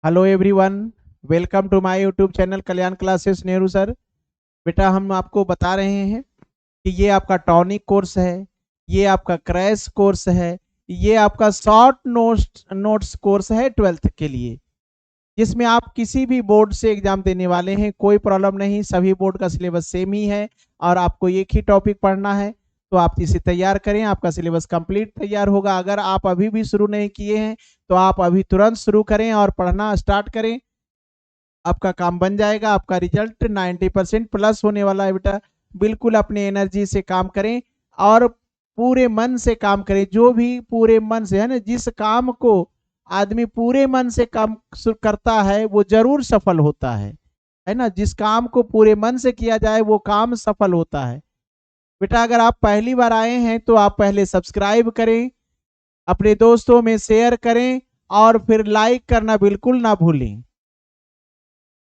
Hello everyone, welcome to my YouTube channel Kalyan classes Nehru sir. बेटा हम आपको बता रहे हैं कि ये आपका टॉनिक कोर्स है, ये आपका क्रैश कोर्स है, ये आपका शॉर्ट नोट्स कोर्स है 12th के लिए, जिसमें आप किसी भी बोर्ड से एग्जाम देने वाले हैं, कोई प्रॉब्लम नहीं। सभी बोर्ड का सिलेबस सेम ही है और आपको एक ही टॉपिक पढ़ना है। तो आप इसे तैयार करें, आपका सिलेबस कंप्लीट तैयार होगा। अगर आप अभी भी शुरू नहीं किए हैं तो आप अभी तुरंत शुरू करें और पढ़ना स्टार्ट करें। आपका काम बन जाएगा, आपका रिजल्ट 90% प्लस होने वाला है बेटा। बिल्कुल अपने एनर्जी से काम करें और पूरे मन से काम करें। जो भी पूरे मन से है ना, जिस काम को आदमी पूरे मन से काम करता है वो जरूर सफल होता है ना। जिस काम को पूरे मन से किया जाए वो काम सफल होता है। बेटा अगर आप पहली बार आए हैं तो आप पहले सब्सक्राइब करें, अपने दोस्तों में शेयर करें और फिर लाइक करना बिल्कुल ना भूलें।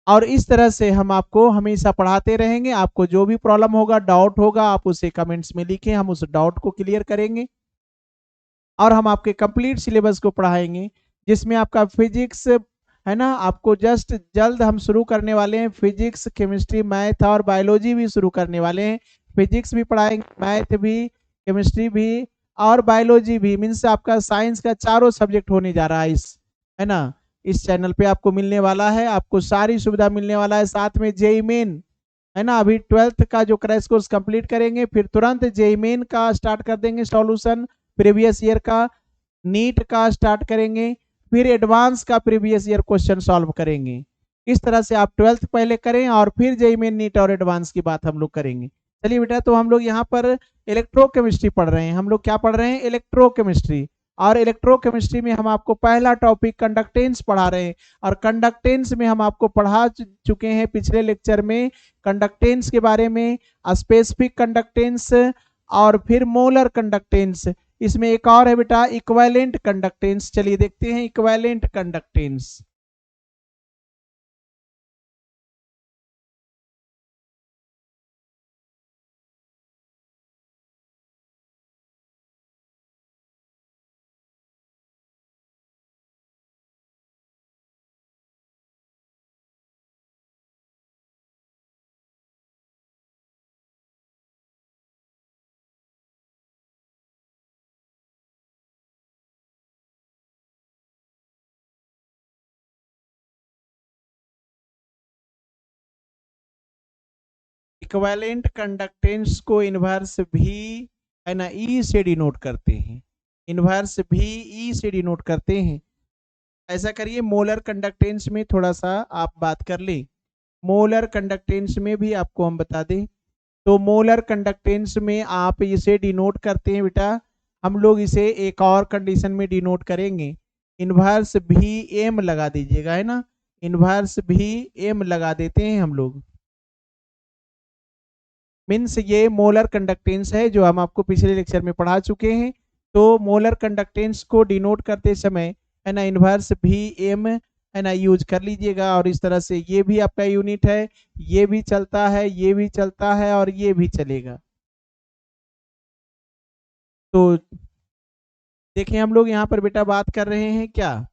और इस तरह से हम आपको हमेशा पढ़ाते रहेंगे। आपको जो भी प्रॉब्लम होगा, डाउट होगा, आप उसे कमेंट्स में लिखें, हम उस डाउट को क्लियर करेंगे और हम आपके कंप्लीट सिलेबस को पढ़ाएंगे, जिसमें आपका फिजिक्स है ना। आपको जस्ट जल्द हम शुरू करने वाले हैं, फिजिक्स, केमिस्ट्री, मैथ और बायोलॉजी भी शुरू करने वाले हैं। फिजिक्स भी पढ़ाएंगे, मैथ भी, केमिस्ट्री भी और बायोलॉजी भी। मीन्स आपका साइंस का चारों सब्जेक्ट होने जा रहा है इस, है ना, इस चैनल पे आपको मिलने वाला है। आपको सारी सुविधा मिलने वाला है। साथ में जेई मेन, है ना, अभी 12th का जो क्रैश कोर्स कंप्लीट करेंगे, फिर तुरंत जेई मेन का स्टार्ट कर देंगे सॉल्यूशन, प्रीवियस ईयर का, नीट का स्टार्ट करेंगे, फिर एडवांस का प्रीवियस ईयर क्वेश्चन सॉल्व करेंगे। इस तरह से आप 12th पहले करें और फिर जेई मेन, नीट और एडवांस की बात हम लोग करेंगे। चलिए बेटा, तो हम लोग यहाँ पर इलेक्ट्रोकेमिस्ट्री पढ़ रहे हैं। हम लोग क्या पढ़ रहे हैं? इलेक्ट्रोकेमिस्ट्री। और इलेक्ट्रोकेमिस्ट्री में हम आपको पहला टॉपिक कंडक्टेंस पढ़ा रहे हैं। और कंडक्टेंस में हम आपको पढ़ा चुके हैं पिछले लेक्चर में कंडक्टेंस के बारे में, स्पेसिफिक कंडक्टेंस और फिर मोलर कंडक्टेंस। इसमें एक और है बेटा, इक्विवेलेंट कंडक्टेंस। चलिए देखते हैं इक्विवेलेंट कंडक्टेंस। इक्विवेलेंट कंडक्टेंस को इनवर्स भी, है ना, ई से डिनोट करते हैं। इनवर्स भी ई से डिनोट करते हैं। ऐसा करिए, मोलर कंडक्टेंस में थोड़ा सा आप बात कर ले। मोलर कंडक्टेंस में भी आपको हम बता दें तो मोलर कंडक्टेंस में आप इसे डिनोट करते हैं बेटा। हम लोग इसे एक और कंडीशन में डिनोट करेंगे, इनवर्स भी एम लगा दीजिएगा, है ना। इनवर्स भी एम लगा देते हैं हम लोग। मीन्स ये मोलर कंडक्टेंस है जो हम आपको पिछले लेक्चर में पढ़ा चुके हैं। तो मोलर कंडक्टेंस को डिनोट करते समय, है ना, इनवर्स भी एम, है ना, यूज कर लीजिएगा। और इस तरह से ये भी आपका यूनिट है, ये भी चलता है, ये भी चलता है और ये भी चलेगा। तो देखिए हम लोग यहाँ पर बेटा बात कर रहे हैं क्या,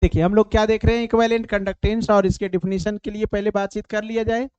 देखिए हम लोग क्या देख रहे हैं, इक्विवेलेंट कंडक्टेंस। और इसके डिफिनीशन के लिए पहले बातचीत कर लिया जाए।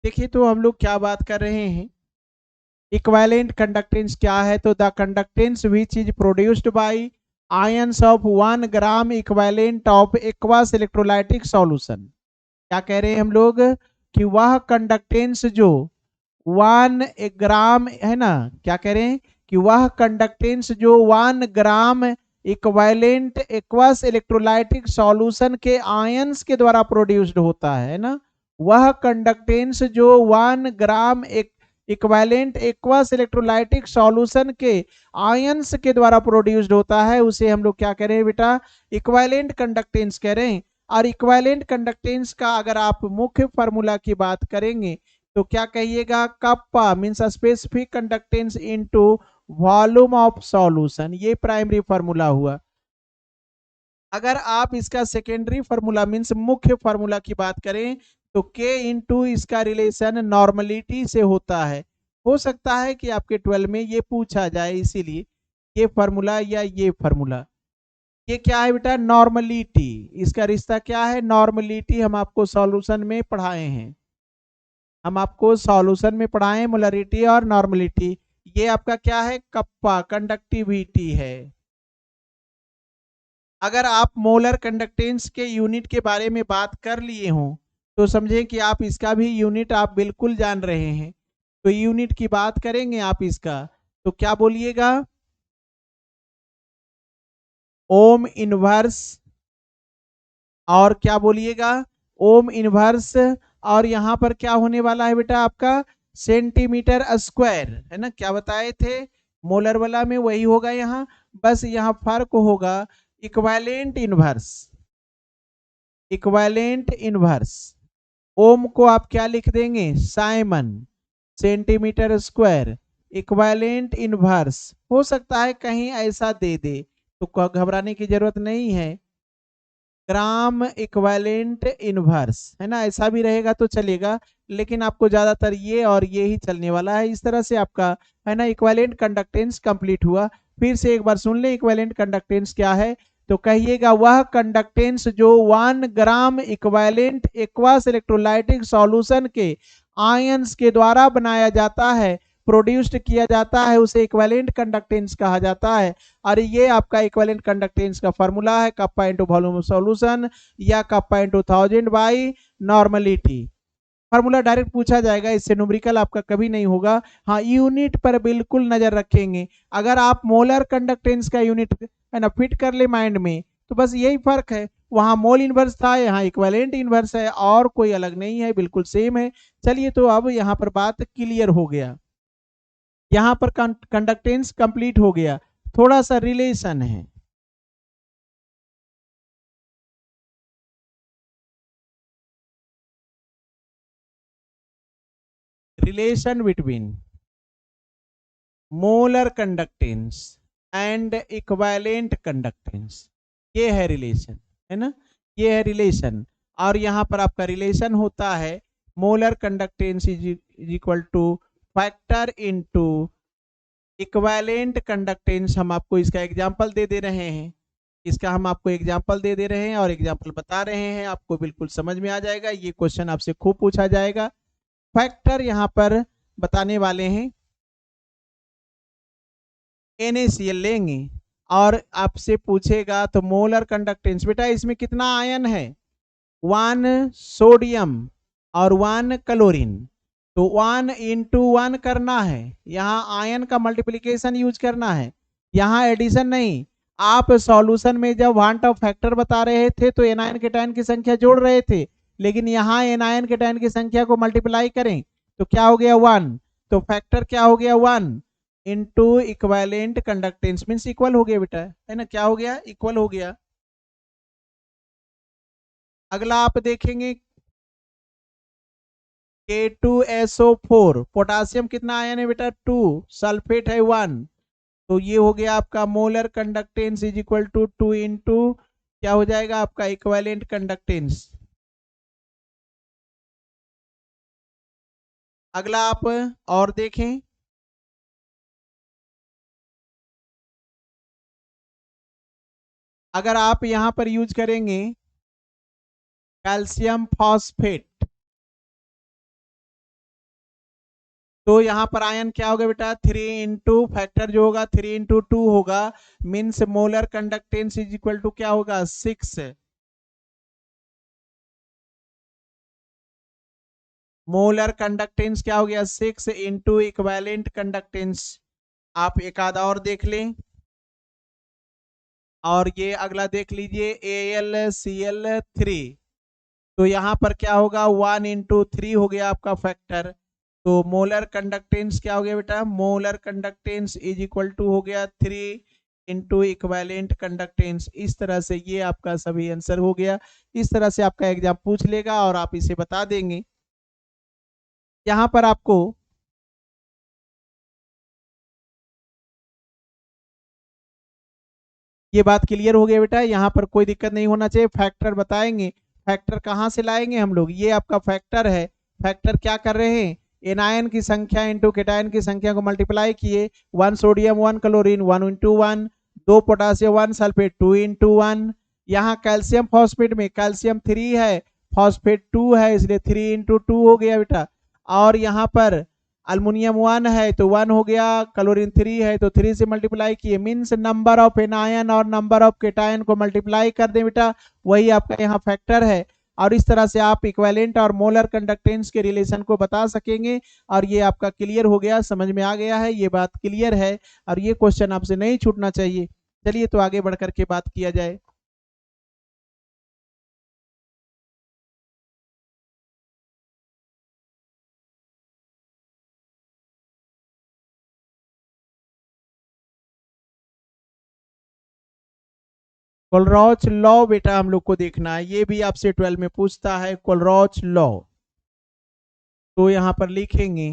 देखिए तो हम लोग क्या बात कर रहे हैं इक्विवेलेंट कंडक्टेंस क्या है? तो the conductance which is produced by ions of 1 gram equivalent of aqueous electrolytic solution. क्या कह रहे हैं हम लोग कि वह कंडक्टेंस जो 1 ग्राम है ना, क्या कह रहे हैं कि वह कंडक्टेंस जो 1 gram equivalent aqueous electrolytic solution के आयंस के द्वारा प्रोड्यूस्ड होता है ना, वह कंडक्टेंस जो 1 gram equivalent aqueous electrolytic solution के आयंस के द्वारा प्रोड्यूस्ड होता है, उसे हम लोग क्या कह रहे हैं बेटा? इक्विवेलेंट कंडक्टेंस कह रहे हैं। और इक्विवेलेंट कंडक्टेंस का अगर आप मुख्य फार्मूला की बात करेंगे तो क्या कहिएगा? Kappa means specific conductance into volume of solution, ये प्राइमरी फार्मूला हुआ। अगर आप इसका सेकेंडरी फार्मूला मीन्स मुख्य फार्मूला की बात करें तो के इंटू इसका रिलेशन नॉर्मलिटी से होता है। हो सकता है कि आपके 12 में ये पूछा जाए, इसीलिए ये फार्मूला या ये फार्मूला। ये क्या है बेटा? नॉर्मलिटी। इसका रिश्ता क्या है? नॉर्मलिटी हम आपको सॉल्यूशन में पढ़ाए हैं, हम आपको सॉल्यूशन में पढ़ाए मोलरिटी और नॉर्मलिटी। ये आपका क्या है? कप्पा कंडक्टिविटी है। अगर आप मोलर कंडक्टेंस के यूनिट के बारे में बात कर लिए हो तो समझें कि आप इसका भी यूनिट आप बिल्कुल जान रहे हैं। तो यूनिट की बात करेंगे आप इसका तो क्या बोलिएगा? ओम इनवर्स, और क्या बोलिएगा? Ohm inverse. और यहाँ पर क्या होने वाला है बेटा? आपका सेंटीमीटर स्क्वायर है ना, क्या बताए थे? मोलर वाला में वही होगा यहाँ, बस यहाँ फर्क होगा इक्विवेलेंट इनवर्स। इक्विवेलेंट इनवर्स ओम को आप क्या लिख देंगे? Simon. Centimetre square equivalent inverse हो सकता है कहीं ऐसा दे दे तो घबराने की जरूरत नहीं है। ग्राम इक्विवेलेंट इनवर्स है ना, ऐसा भी रहेगा तो चलेगा, लेकिन आपको ज्यादातर ये और ये ही चलने वाला है। इस तरह से आपका है ना इक्विवेलेंट कंडक्टेंस कंप्लीट हुआ। फिर से एक बार सुन ले इक्विवेलेंट कंडक्टेंस क्या है, तो कहिएगा वह कंडक्टेंस जो 1 gram equivalent aqueous electrolytic solution के आयंस के द्वारा बनाया जाता है, प्रोड्यूस्ड किया जाता है, उसे इक्विवेलेंट कंडक्टेंस कहा जाता है। और ये आपका इक्विवेलेंट कंडक्टेंस का फार्मूला है kappa into volume of solution या kappa into 1000 by normality. Formula direct पूछा जाएगा, इससे न्यूमेरिकल आपका कभी नहीं होगा। हाँ, यूनिट पर बिल्कुल नजर रखेंगे। अगर आप मोलर कंडक्टेंस का यूनिट है ना फिट कर ले माइंड में तो बस यही फर्क है, वहां मोल इनवर्स था, यहाँ इक्विवेलेंट इनवर्स है, और कोई अलग नहीं है, बिल्कुल सेम है। चलिए, तो अब यहाँ पर बात क्लियर हो गया, यहाँ पर कंडक्टेंस कंप्लीट हो गया। थोड़ा सा रिलेशन है, relation between molar conductance and equivalent conductance, ये है रिलेशन, है ना, ये है रिलेशन। और यहाँ पर आपका रिलेशन होता है molar conductance is equal two factor into equivalent conductance. हम आपको इसका एग्जांपल दे दे रहे हैं, इसका हम आपको एग्जांपल दे दे रहे हैं और एग्जांपल बता रहे हैं, आपको बिल्कुल समझ में आ जाएगा। ये क्वेश्चन आपसे खूब पूछा जाएगा। फैक्टर यहाँ पर बताने वाले हैं, NaCl लेंगे और आपसे पूछेगा तो मोलर कंडक्टेंस, बेटा इसमें कितना आयन है? 1 सोडियम और 1 क्लोरीन, तो 1 इंटू 1 करना है, यहाँ आयन का मल्टीप्लीकेशन यूज करना है, यहाँ एडिशन नहीं। आप सॉल्यूशन में जब वांट ऑफ फैक्टर बता रहे थे तो एनायन केटायन की संख्या जोड़ रहे थे, लेकिन यहाँ एनायन केटायन की संख्या को मल्टीप्लाई करें तो क्या हो गया? 1। तो फैक्टर क्या हो गया? 1 into equivalent conductance means equal हो गया बेटा, है ना, क्या हो गया? इक्वल हो गया। अगला आप देखेंगे K2SO4, पोटासियम कितना आयन है बेटा? 2, सल्फेट है 1, तो ये हो गया आपका molar conductance is equal to 2 into क्या हो जाएगा आपका? Equivalent conductance. अगला आप और देखें, अगर आप यहां पर यूज करेंगे कैल्शियम फॉस्फेट, तो यहाँ पर आयन क्या होगा बेटा, 3 इंटू फैक्टर जो होगा 3 इंटू 2 होगा, means molar conductance is equal to क्या होगा 6। मोलर कंडक्टेंस क्या हो गया 6 इंटू इक्विवेलेंट कंडक्टेंस। आप एक आधा और देख लें, और ये अगला देख लीजिए AlCl3। तो यहाँ पर क्या होगा 1 इंटू 3 हो गया आपका फैक्टर। तो मोलर कंडक्टेंस क्या हो गया बेटा, molar conductance is equal to हो गया 3 इंटू इक्विवेलेंट कंडक्टेंस। इस तरह से ये आपका सभी आंसर हो गया। इस तरह से आपका एग्जाम पूछ लेगा और आप इसे बता देंगे। यहाँ पर आपको ये बात क्लियर हो गया बेटा, यहाँ पर कोई दिक्कत नहीं होना चाहिए। फैक्टर बताएंगे, फैक्टर कहाँ से लाएंगे हम लोग, ये आपका फैक्टर है। फैक्टर क्या कर रहे हैं, एनायन की संख्या इंटू केटायन की संख्या को मल्टीप्लाई किए, 1 sodium 1 chlorine 1 into 1, 2 potassium 1 sulphate 2 into 1। यहाँ कैल्शियम फॉस्फेट में कैल्शियम 3 है, फॉस्फेट 2 है, इसलिए 3 इंटू 2 हो गया बेटा। और यहाँ पर अल्मुनियम 1 है तो 1 हो गया, क्लोरीन 3 है तो 3 से मल्टीप्लाई किए, मीन्स नंबर ऑफ एनायन और नंबर ऑफ केटायन को मल्टीप्लाई कर दे बेटा, वही आपका यहाँ फैक्टर है। और इस तरह से आप इक्विवेलेंट और मोलर कंडक्टेंस के रिलेशन को बता सकेंगे। और ये आपका क्लियर हो गया, समझ में आ गया है, ये बात क्लियर है और ये क्वेश्चन आपसे नहीं छूटना चाहिए। चलिए तो आगे बढ़ करके बात किया जाए। कोलरॉच लॉ बेटा हम लोग को देखना है, ये भी आपसे 12 में पूछता है कोलरॉच लॉ। तो यहाँ पर लिखेंगे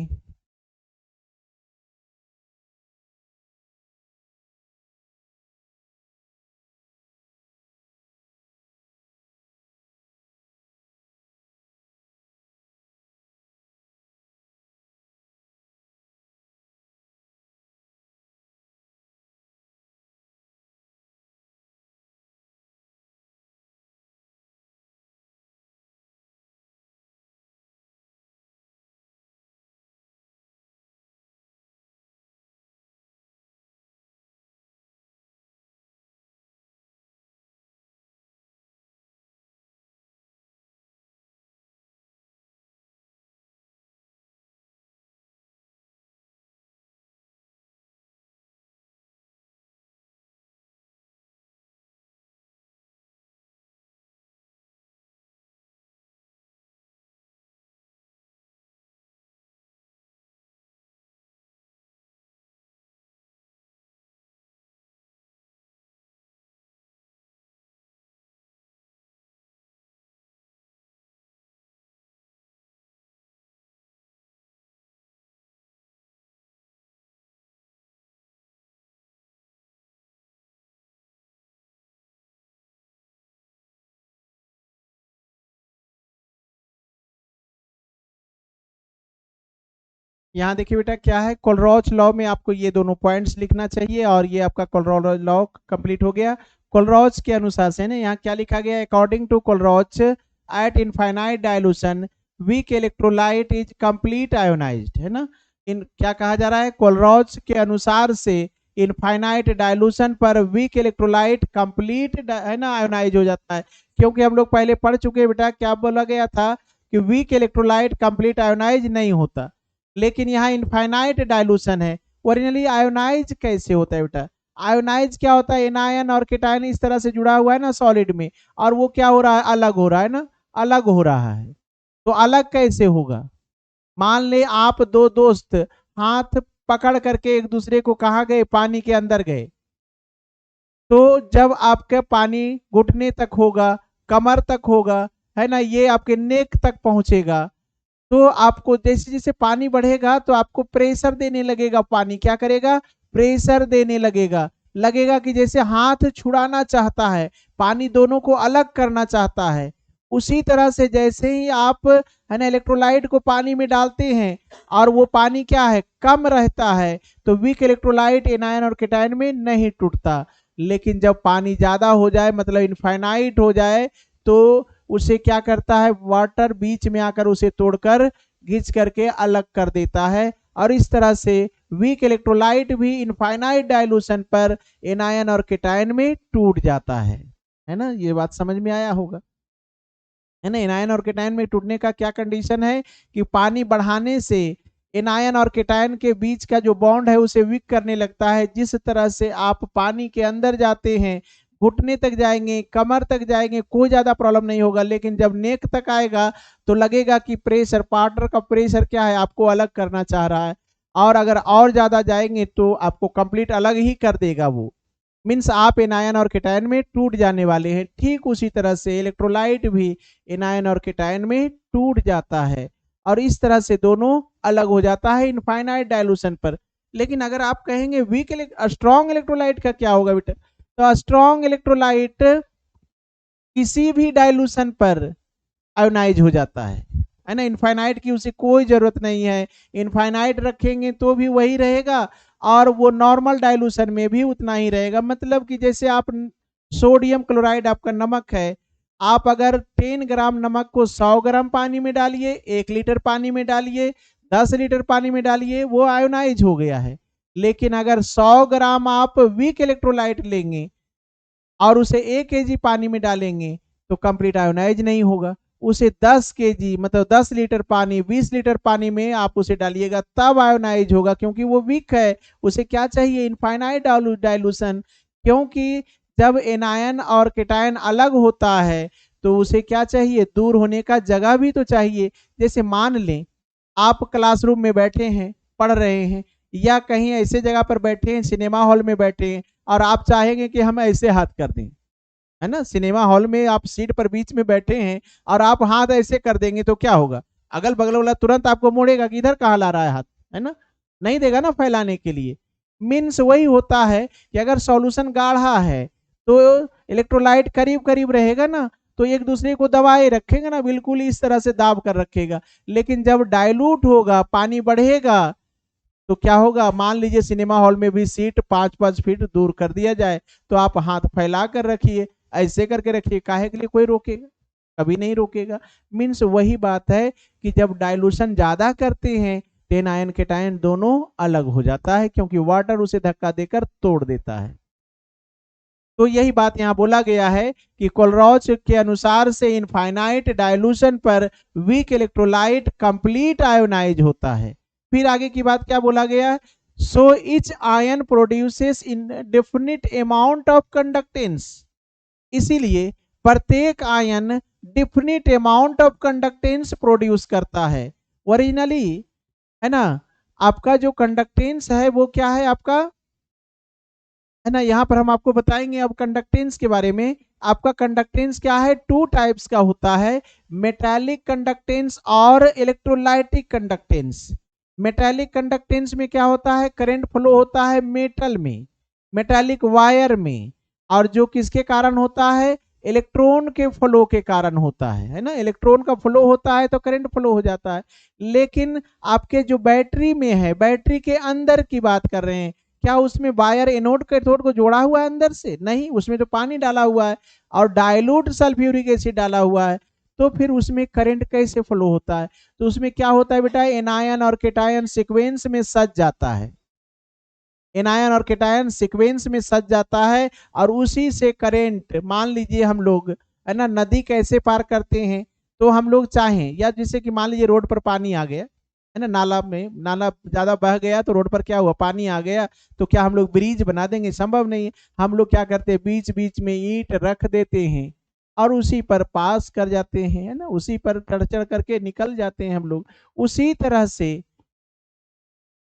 यहाँ देखिए बेटा क्या है, कोलरॉच लॉ में आपको ये दोनों पॉइंट्स लिखना चाहिए और ये आपका कोलरॉच लॉ कंप्लीट हो गया। कोलरॉच के अनुसार से ना यहाँ क्या लिखा गया, according to Kohlrausch at infinite dilution weak electrolyte is complete ionized, है ना। इन क्या कहा जा रहा है, कोलरॉच के अनुसार से इनफाइनाइट डायलूशन पर वीक इलेक्ट्रोलाइट कंप्लीट है ना आयोनाइज हो जाता है। क्योंकि हम लोग पहले पढ़ चुके हैं बेटा, क्या बोला गया था कि वीक इलेक्ट्रोलाइट कंप्लीट आयोनाइज नहीं होता, लेकिन यहाँ इनफाइनाइट डायलूशन है। ओरिजिनली आयोनाइज कैसे होता है बेटा, आयोनाइज क्या होता है, एनायन और केटायन इस तरह से जुड़ा हुआ है ना सॉलिड में, और वो क्या हो रहा है, अलग हो रहा है ना, अलग हो रहा है। तो अलग कैसे होगा, मान ले आप दो दोस्त हाथ पकड़ करके एक दूसरे को कहाँ गए, पानी के अंदर गए, तो जब आपका पानी घुटने तक होगा, कमर तक होगा, है ना, ये आपके नेक तक पहुंचेगा, तो आपको जैसे जैसे पानी बढ़ेगा तो आपको प्रेशर देने लगेगा, पानी क्या करेगा, प्रेशर देने लगेगा, लगेगा कि जैसे हाथ छुड़ाना चाहता है, पानी दोनों को अलग करना चाहता है। उसी तरह से जैसे ही आप है ना इलेक्ट्रोलाइट को पानी में डालते हैं और वो पानी क्या है, कम रहता है, तो वीक इलेक्ट्रोलाइट एनायन और केटायन में नहीं टूटता। लेकिन जब पानी ज्यादा हो जाए, मतलब इनफाइनाइट हो जाए, तो उसे क्या करता है, वाटर बीच में आकर उसे तोड़कर घिंच करके अलग कर देता है और इस तरह से वीक इलेक्ट्रोलाइट भी इनफाइनाइट डाइल्यूशन पर एनायन और केटायन में टूट जाता है ना। ये बात समझ में आया होगा, है ना। एनायन और केटायन में टूटने का क्या कंडीशन है कि पानी बढ़ाने से एनायन और केटायन के बीच का जो बॉन्ड है उसे वीक करने लगता है। जिस तरह से आप पानी के अंदर जाते हैं, घुटने तक जाएंगे, कमर तक जाएंगे, कोई ज्यादा प्रॉब्लम नहीं होगा, लेकिन जब नेक तक आएगा तो लगेगा कि प्रेशर, पार्टनर का प्रेशर क्या है, आपको अलग करना चाह रहा है। और अगर और ज्यादा जाएंगे तो आपको कंप्लीट अलग ही कर देगा वो। मीन्स आप एनायन और केटायन में टूट जाने वाले हैं। ठीक उसी तरह से इलेक्ट्रोलाइट भी एनायन और केटायन में टूट जाता है और इस तरह से दोनों अलग हो जाता है इनफाइनाइट डाइल्यूशन पर। लेकिन अगर आप कहेंगे वीक स्ट्रॉन्ग इलेक्ट्रोलाइट का क्या होगा बेटा, तो स्ट्रॉन्ग इलेक्ट्रोलाइट किसी भी डाइल्यूशन पर आयोनाइज हो जाता है ना। इनफाइनाइट की उसे कोई जरूरत नहीं है, इनफाइनाइट रखेंगे तो भी वही रहेगा और वो नॉर्मल डाइल्यूशन में भी उतना ही रहेगा। मतलब कि जैसे आप सोडियम क्लोराइड आपका नमक है, आप अगर 10 ग्राम नमक को 100 ग्राम पानी में डालिए, 1 लीटर पानी में डालिए, 10 लीटर पानी में डालिए, वो आयोनाइज हो गया है। लेकिन अगर 100 ग्राम आप वीक इलेक्ट्रोलाइट लेंगे और उसे 1 केजी पानी में डालेंगे तो कंप्लीट आयोनाइज नहीं होगा। उसे 10 केजी मतलब 10 लीटर पानी, 20 लीटर पानी में आप उसे डालिएगा तब आयोनाइज होगा, क्योंकि वो वीक है। उसे क्या चाहिए, इनफाइनाइट डाइल्यूशन। क्योंकि जब एनायन और केटायन अलग होता है तो उसे क्या चाहिए, दूर होने का जगह भी तो चाहिए। जैसे मान लें आप क्लासरूम में बैठे हैं, पढ़ रहे हैं, या कहीं ऐसे जगह पर बैठे हैं, सिनेमा हॉल में बैठे हैं, और आप चाहेंगे कि हम ऐसे हाथ कर दें, है ना। सिनेमा हॉल में आप सीट पर बीच में बैठे हैं और आप हाथ ऐसे कर देंगे तो क्या होगा, अगल बगल वाला तुरंत आपको मोड़ेगा कि इधर कहाँ ला रहा है हाथ, है ना, नहीं देगा ना फैलाने के लिए। मीन्स वही होता है कि अगर सॉल्यूशन गाढ़ा है तो इलेक्ट्रोलाइट करीब करीब रहेगा ना, तो एक दूसरे को दबाए रखेगा ना, बिल्कुल इस तरह से दाब कर रखेगा। लेकिन जब डाइल्यूट होगा, पानी बढ़ेगा, तो क्या होगा, मान लीजिए सिनेमा हॉल में भी सीट 5-5 फीट दूर कर दिया जाए तो आप हाथ फैला कर रखिए, ऐसे करके रखिए, काहे के लिए कोई रोकेगा, कभी नहीं रोकेगा। मीन्स वही बात है कि जब डाइल्यूशन ज्यादा करते हैं तो एनायन केटायन दोनों अलग हो जाता है, क्योंकि वाटर उसे धक्का देकर तोड़ देता है। तो यही बात यहाँ बोला गया है कि कोलरॉच के अनुसार से इनफाइनाइट डाइल्यूशन पर वीक इलेक्ट्रोलाइट कंप्लीट आयोनाइज होता है। फिर आगे की बात क्या बोला गया है, सो etch ion produces in definite amount of conductance. इसीलिए प्रत्येक ion definite amount of conductance produce करता है। ओरिजिनली, है ना, आपका जो कंडक्टेंस है वो क्या है आपका, है ना। यहाँ पर हम आपको बताएंगे अब कंडक्टेंस के बारे में। आपका कंडक्टेंस क्या है, 2 टाइप्स का होता है, मेटालिक कंडक्टेंस और इलेक्ट्रोलाइटिक कंडक्टेंस। मेटालिक कंडक्टेंस में क्या होता है, करंट फ्लो होता है मेटल में, मेटालिक वायर में, और जो किसके कारण होता है, इलेक्ट्रॉन के फ्लो के कारण होता है ना। इलेक्ट्रॉन का फ्लो होता है तो करंट फ्लो हो जाता है। लेकिन आपके जो बैटरी में है, बैटरी के अंदर की बात कर रहे हैं, क्या उसमें वायर एनोड कैथोड को जोड़ा हुआ है अंदर से, नहीं, उसमें तो पानी डाला हुआ है और डाइल्यूट सल्फ्यूरिक एसिड डाला हुआ है, तो फिर उसमें करंट कैसे फ्लो होता है। तो उसमें क्या होता है बेटा, एनायन और केटायन सीक्वेंस में सज जाता है, एनायन और केटायन सीक्वेंस में सज जाता है और उसी से करंट, मान लीजिए हम लोग, है ना, नदी कैसे पार करते हैं, तो हम लोग चाहें, या जैसे कि मान लीजिए रोड पर पानी आ गया, है ना, नाला में, नाला ज्यादा बह गया तो रोड पर क्या हुआ, पानी आ गया, तो क्या हम लोग ब्रिज बना देंगे, संभव नहीं है। हम लोग क्या करते हैं, बीच बीच में ईंट रख देते हैं और उसी पर पास कर जाते हैं, है ना, उसी पर चढ़ चढ़ करके निकल जाते हैं हम लोग। उसी तरह से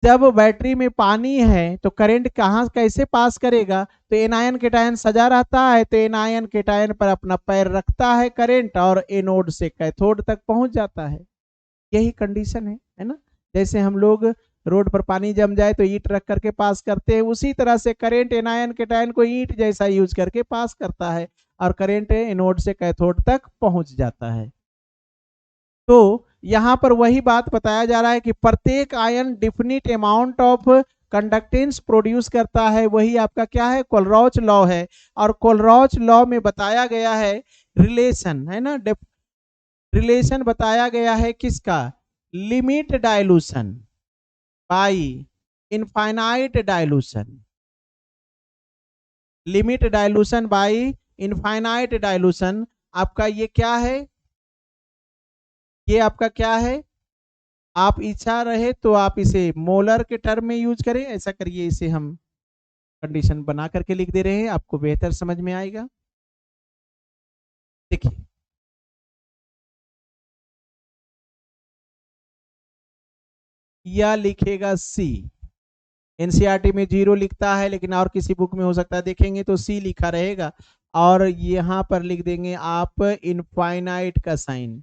जब बैटरी में पानी है तो करंट कहाँ कैसे पास करेगा, तो एनायन केटायन सजा रहता है, तो एनायन केटायन पर अपना पैर रखता है करंट और एनोड से कैथोड तक पहुंच जाता है। यही कंडीशन है ना। जैसे हम लोग रोड पर पानी जम जाए तो ईंट रख करके पास करते हैं, उसी तरह से करंट एनायन केटायन को ईंट जैसा यूज करके पास करता है और करंट एनोड से कैथोड तक पहुंच जाता है। तो यहां पर वही बात बताया जा रहा है कि प्रत्येक ion definite amount of conductance produce करता है, वही आपका क्या है, कोलरॉच लॉ है। और कोलरॉच लॉ में बताया गया है रिलेशन, है ना, रिलेशन बताया गया है किसका, limit dilution, by infinite dilution, limit dilution by infinite dilution. आपका ये क्या है, ये आपका क्या है, आप इच्छा रहे तो आप इसे मोलर के टर्म में यूज करें, ऐसा करिए, इसे हम कंडीशन बना करके लिख दे रहे हैं, आपको बेहतर समझ में आएगा। देखिए, या लिखेगा सी, एनसीईआरटी में 0 लिखता है, लेकिन और किसी बुक में हो सकता है, देखेंगे तो सी लिखा रहेगा, और यहां पर लिख देंगे आप इनफाइनाइट का साइन,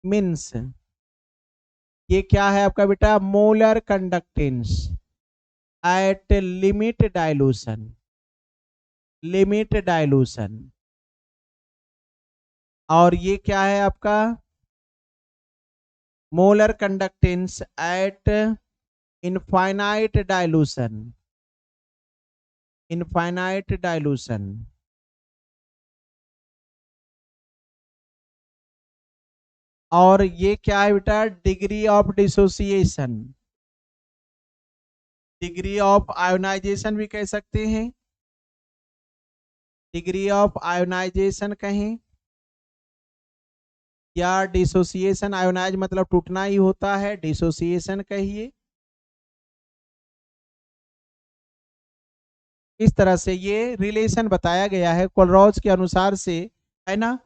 मीन्स ये क्या है आपका बेटा, molar conductance at limit dilution, limit dilution. और ये क्या है आपका, molar conductance at infinite dilution, infinite dilution. और ये क्या है बेटा, degree of dissociation, degree of ionization भी कह सकते हैं, डिग्री ऑफ आयोनाइजेशन कहें, या डिसोसिएशन, आयोनाइज मतलब टूटना ही होता है, डिसोसिएशन कहिए। इस तरह से ये रिलेशन बताया गया है कोलरॉज के अनुसार से, है ना।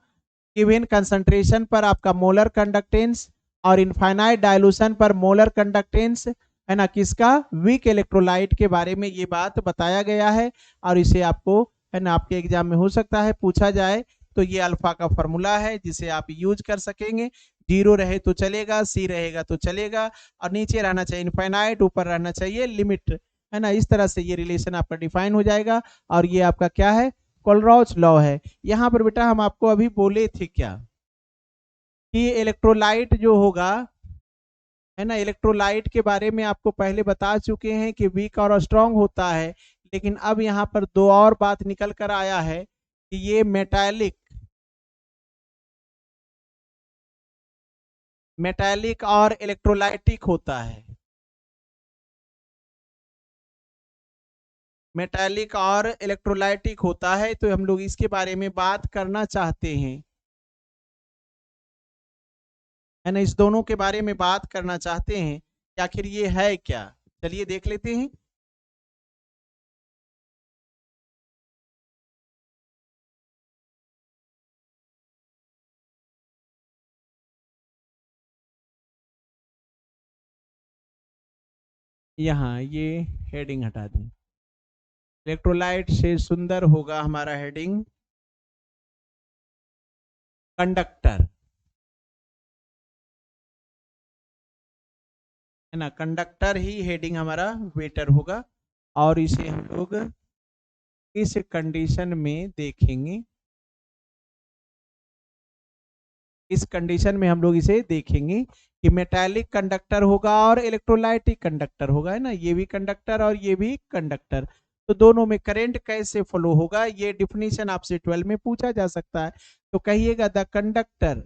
गिवन कंसंट्रेशन पर आपका मोलर कंडक्टेंस और इनफाइनाइट डाइल्यूशन पर मोलर कंडक्टेंस, है ना, किसका, वीक इलेक्ट्रोलाइट के बारे में ये बात बताया गया है। और इसे आपको, है ना, आपके एग्जाम में हो सकता है पूछा जाए, तो ये अल्फा का फॉर्मूला है जिसे आप यूज कर सकेंगे। 0 रहे तो चलेगा, सी रहेगा तो चलेगा, और नीचे रहना चाहिए इनफाइनाइट, ऊपर रहना चाहिए लिमिट, है ना। इस तरह से ये रिलेशन आपका डिफाइन हो जाएगा, और ये आपका क्या है, कोलरॉज लॉ है। यहाँ पर बेटा हम आपको अभी बोले थे क्या, कि इलेक्ट्रोलाइट जो होगा, है ना, इलेक्ट्रोलाइट के बारे में आपको पहले बता चुके हैं कि वीक और स्ट्रांग होता है, लेकिन अब यहाँ पर दो और बात निकल कर आया है कि ये मेटालिक, मेटालिक और इलेक्ट्रोलाइटिक होता है, मेटालिक और इलेक्ट्रोलाइटिक होता है, तो हम लोग इसके बारे में बात करना चाहते हैं, है ना, इस दोनों के बारे में बात करना चाहते हैं कि आखिर ये है क्या। चलिए देख लेते हैं। यहाँ ये हेडिंग हटा दें, इलेक्ट्रोलाइट से सुंदर होगा हमारा हेडिंग कंडक्टर, है ना, कंडक्टर ही हेडिंग हमारा बेटर होगा। और इसे हम लोग इस कंडीशन में देखेंगे, इस कंडीशन में हम लोग इसे देखेंगे कि मेटालिक कंडक्टर होगा और इलेक्ट्रोलाइटिक कंडक्टर होगा, है ना, ये भी कंडक्टर और ये भी कंडक्टर। तो दोनों में करंट कैसे फ्लो होगा, ये डिफिनीशन आपसे 12 में पूछा जा सकता है। तो कहिएगा द कंडक्टर,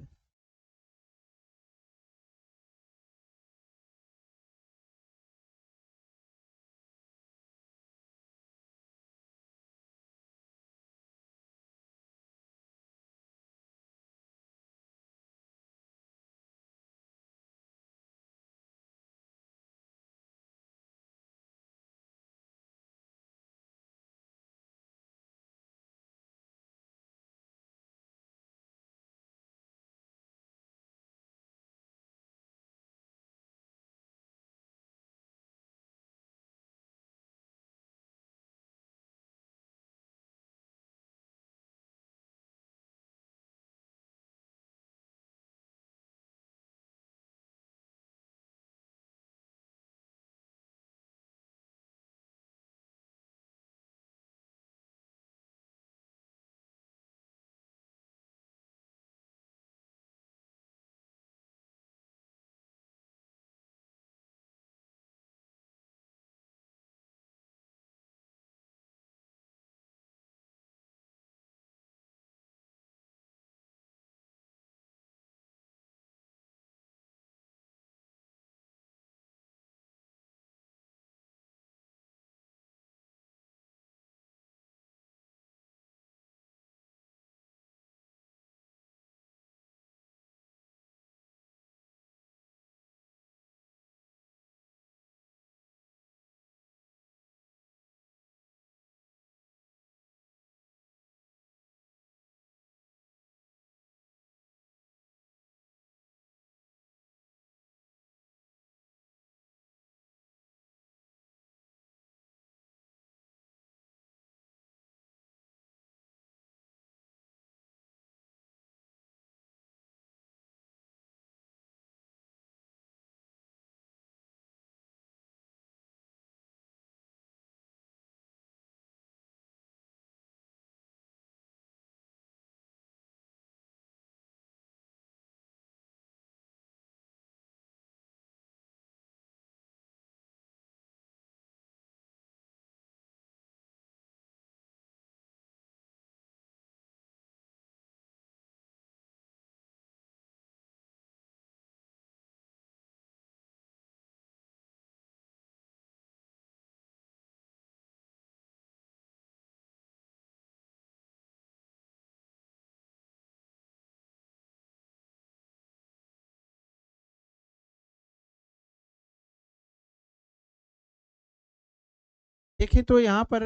देखिए तो यहाँ पर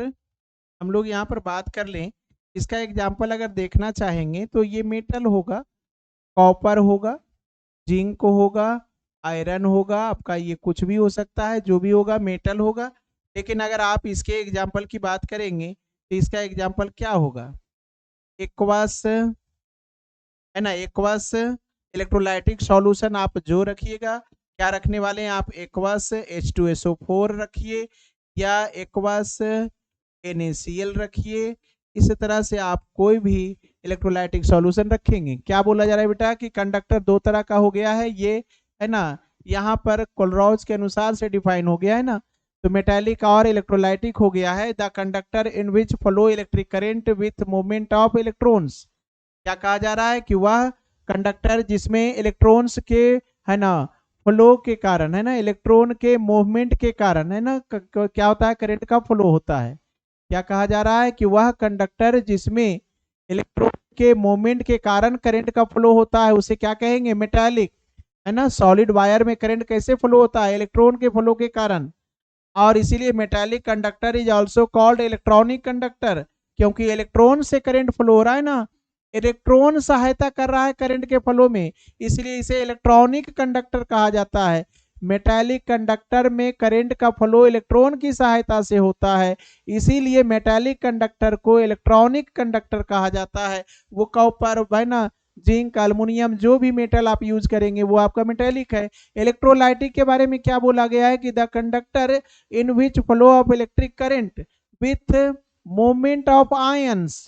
हम लोग यहाँ पर बात कर लें, इसका एग्जाम्पल अगर देखना चाहेंगे तो ये मेटल होगा, कॉपर होगा, जिंक होगा, आयरन होगा, आपका ये कुछ भी हो सकता है, जो भी होगा मेटल होगा। लेकिन अगर आप इसके एग्जाम्पल की बात करेंगे तो इसका एग्जाम्पल क्या होगा? एक्वस, है ना, एक्वस इलेक्ट्रोलाइटिक सॉल्यूशन आप जो रखिएगा, क्या रखने वाले हैं आप? एक्वस H2SO4 रखिए या एक्वस NaCl रखिए। इस तरह से आप कोई भी इलेक्ट्रोलाइटिक सॉल्यूशन रखेंगे। क्या बोला जा रहा है बेटा कि कंडक्टर दो तरह का हो गया है, ये है ना, यहाँ पर कोलरॉज के अनुसार से डिफाइन हो गया है ना। तो मेटालिक और इलेक्ट्रोलाइटिक हो गया है the conductor in which flow electric current with movement of electrons. क्या कहा जा रहा है कि वह कंडक्टर जिसमें इलेक्ट्रॉन्स के, है ना, फ्लो के कारण, है ना, इलेक्ट्रॉन के मूवमेंट के कारण, है ना, क्या होता है? करंट का फ्लो होता है। क्या कहा जा रहा है कि वह कंडक्टर जिसमें इलेक्ट्रॉन के मूवमेंट के कारण करंट का फ्लो होता है उसे क्या कहेंगे? मेटालिक, है ना। सॉलिड वायर में करंट कैसे फ्लो होता है? इलेक्ट्रॉन के फ्लो के कारण। और इसीलिए metallic conductor is also called electronic conductor, क्योंकि इलेक्ट्रॉन से करंट फ्लो हो रहा है ना, इलेक्ट्रॉन सहायता कर रहा है करंट के फ्लो में, इसलिए इसे इलेक्ट्रॉनिक कंडक्टर कहा जाता है। मेटालिक कंडक्टर में करंट का फ्लो इलेक्ट्रॉन की सहायता से होता है, इसीलिए मेटालिक कंडक्टर को इलेक्ट्रॉनिक कंडक्टर कहा जाता है। वो कॉपर, है ना, जिंक, एल्युमिनियम, जो भी मेटल आप यूज करेंगे वो आपका मेटालिक है। इलेक्ट्रोलाइटिक के बारे में क्या बोला गया है कि the conductor in which flow of electric current with movement of ions,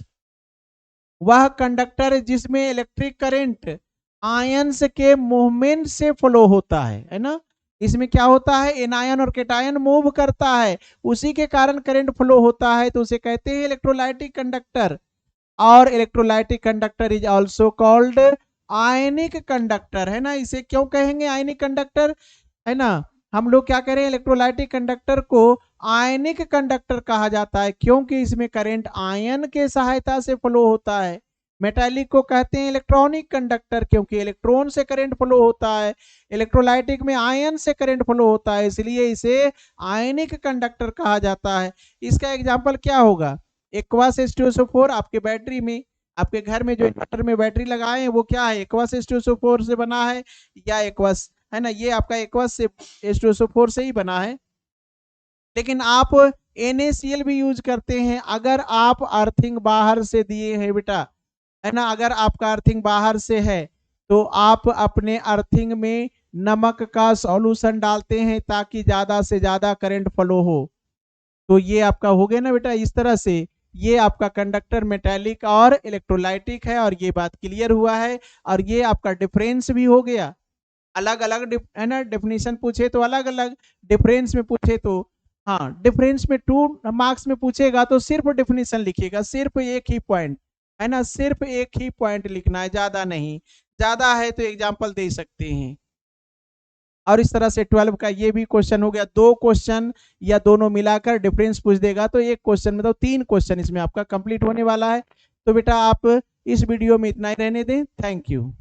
वह कंडक्टर जिसमें इलेक्ट्रिक करंट आयंस के मूवमेंट से फ्लो होता है ना। इसमें क्या होता है? एनायन और केटायन मूव करता है, उसी के कारण करंट फ्लो होता है, तो उसे कहते हैं इलेक्ट्रोलाइटिक कंडक्टर। और electrolytic conductor is also called ionic conductor, है ना। इसे क्यों कहेंगे आयनिक कंडक्टर? है ना, हम लोग क्या करें, इलेक्ट्रोलाइटिक कंडक्टर को आयनिक कंडक्टर कहा जाता है क्योंकि इसमें करंट आयन के सहायता से फ्लो होता है। मेटालिक को कहते हैं इलेक्ट्रॉनिक कंडक्टर क्योंकि इलेक्ट्रॉन से करंट फ्लो होता है। इलेक्ट्रोलाइटिक में आयन से करंट फ्लो होता है, इसलिए इसे आयनिक कंडक्टर कहा जाता है। इसका एग्जाम्पल क्या होगा? एक्वस H2SO4 आपके बैटरी में, आपके घर में जो इन्वर्टर में बैटरी लगाए हैं वो क्या है? एक्वस H2SO4 से बना है, या एक्वस, है ना, ये आपका एक्वस से H2SO4 से ही बना है। लेकिन आप NaCl भी यूज करते हैं अगर आप अर्थिंग बाहर से दिए हैं बेटा, है ना। अगर आपका अर्थिंग बाहर से है तो आप अपने अर्थिंग में नमक का सॉल्यूशन डालते हैं ताकि ज्यादा से ज्यादा करंट फ्लो हो। तो ये आपका हो गया ना बेटा। इस तरह से ये आपका कंडक्टर मेटालिक और इलेक्ट्रोलाइटिक है, और ये बात क्लियर हुआ है। और ये आपका डिफरेंस भी हो गया। अलग अलग है ना, डेफिनेशन पूछे तो अलग अलग, डिफरेंस में पूछे तो, हाँ, डिफरेंस में 2 मार्क्स में पूछेगा तो सिर्फ डेफिनेशन लिखिएगा, सिर्फ एक ही पॉइंट, है ना, सिर्फ एक ही पॉइंट लिखना है, ज्यादा नहीं। ज्यादा है तो एग्जाम्पल दे सकते हैं। और इस तरह से 12 का ये भी क्वेश्चन हो गया। 2 क्वेश्चन या दोनों मिलाकर डिफरेंस पूछ देगा तो एक क्वेश्चन में, तो 3 क्वेश्चन इसमें आपका कंप्लीट होने वाला है। तो बेटा आप इस वीडियो में इतना ही रहने दें। Thank you.